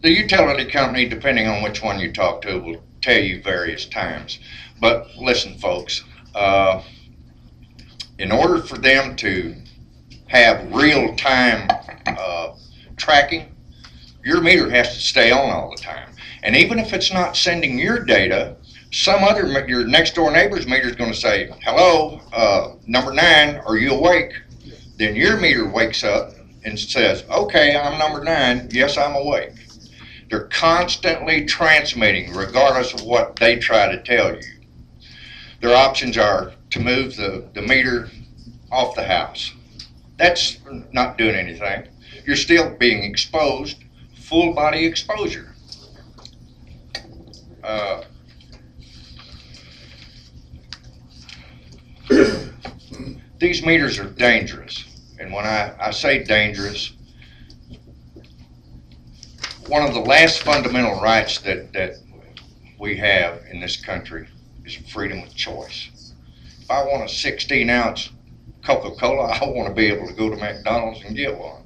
The utility company, depending on which one you talk to, will tell you various times. But listen, folks, in order for them to have real-time tracking, your meter has to stay on all the time. And even if it's not sending your data, your next door neighbor's meter is going to say, hello, number 9, are you awake? Then your meter wakes up and says, okay, I'm number 9, yes, I'm awake. They're constantly transmitting regardless of what they try to tell you. Their options are to move the meter off the house. That's not doing anything. You're still being exposed, full body exposure. These meters are dangerous. And when I say dangerous, one of the last fundamental rights that we have in this country is freedom of choice. If I want a 16-ounce Coca-Cola, I want to be able to go to McDonald's and get one.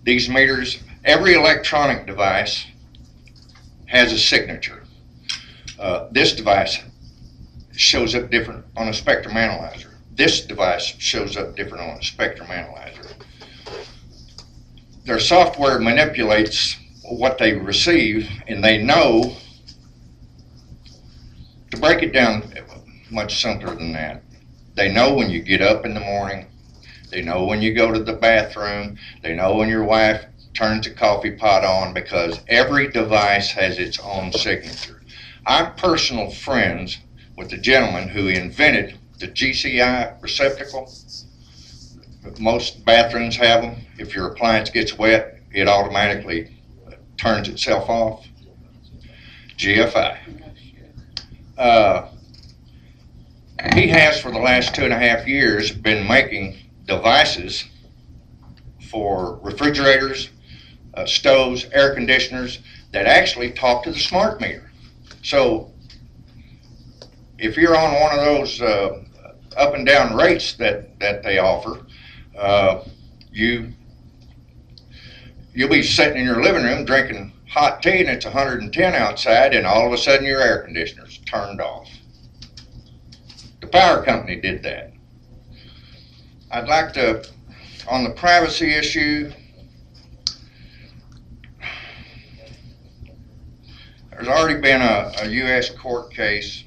These meters, every electronic device has a signature. This device shows up different on a spectrum analyzer. This device shows up different on a spectrum analyzer. Their software manipulates what they receive, and they know, to break it down much simpler than that, they know when you get up in the morning, they know when you go to the bathroom, they know when your wife turns the coffee pot on, because every device has its own signature. I'm personal friends with the gentleman who invented the GCI receptacle. Most bathrooms have them. If your appliance gets wet, it automatically turns itself off. GFI. He has, for the last 2.5 years, been making devices for refrigerators, stoves, air conditioners that actually talk to the smart meter. So if you're on one of those up and down rates that they offer, you'll be sitting in your living room drinking hot tea and it's 110 outside, and all of a sudden your air conditioner's turned off. The power company did that. I'd like to, on the privacy issue, there's already been a U.S. court case,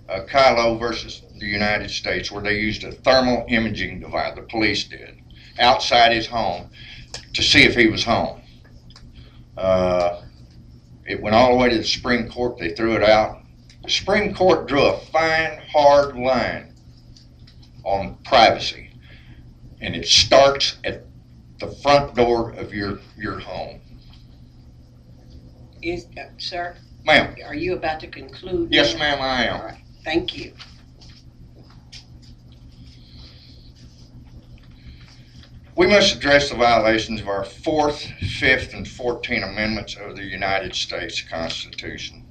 Kylo versus the United States, where they used a thermal imaging device, the police did, outside his home to see if he was home. It went all the way to the Supreme Court. They threw it out. The Supreme Court drew a fine, hard line on privacy, and it starts at the front door of your home. Sir? Ma'am. Are you about to conclude? Yes, ma'am, I am. All right. Thank you. We must address the violations of our 4th, 5th, and 14th Amendments of the United States Constitution.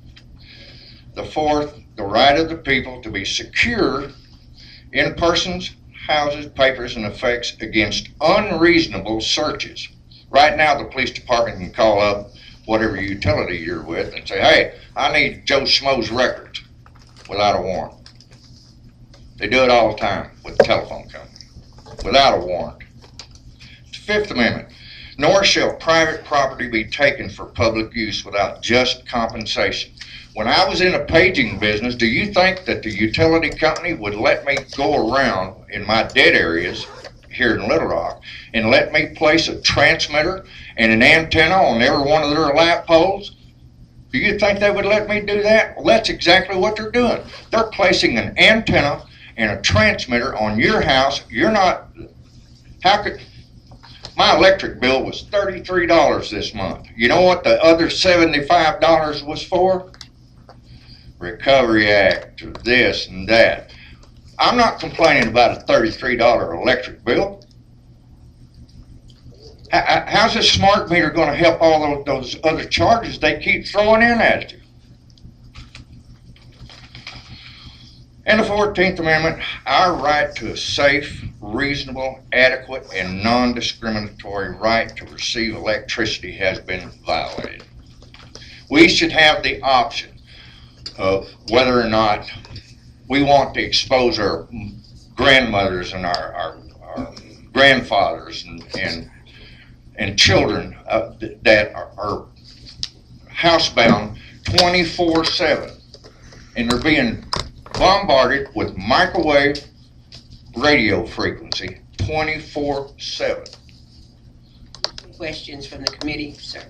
The 4th, the right of the people to be secure in persons, houses, papers, and effects against unreasonable searches. Right now, the police department can call up whatever utility you're with and say, hey, I need Joe Schmo's records without a warrant. They do it all the time with the telephone company without a warrant. The 5th Amendment, nor shall private property be taken for public use without just compensation. When I was in a paging business, do you think that the utility company would let me go around in my dead areas here in Little Rock and let me place a transmitter and an antenna on every one of their light poles? Do you think they would let me do that? Well, that's exactly what they're doing. They're placing an antenna and a transmitter on your house. You're not, how could, my electric bill was $33 this month. You know what the other $75 was for? Recovery Act, or this and that. I'm not complaining about a $33 electric bill. How's this smart meter going to help all those other charges they keep throwing in at you? And the 14th Amendment, our right to a safe reasonable, adequate, and non-discriminatory right to receive electricity has been violated. We should have the option of whether or not we want to expose our grandmothers and our grandfathers and children that are housebound 24/7, and they're being bombarded with microwave radio frequency 24/7. Questions from the committee, sir?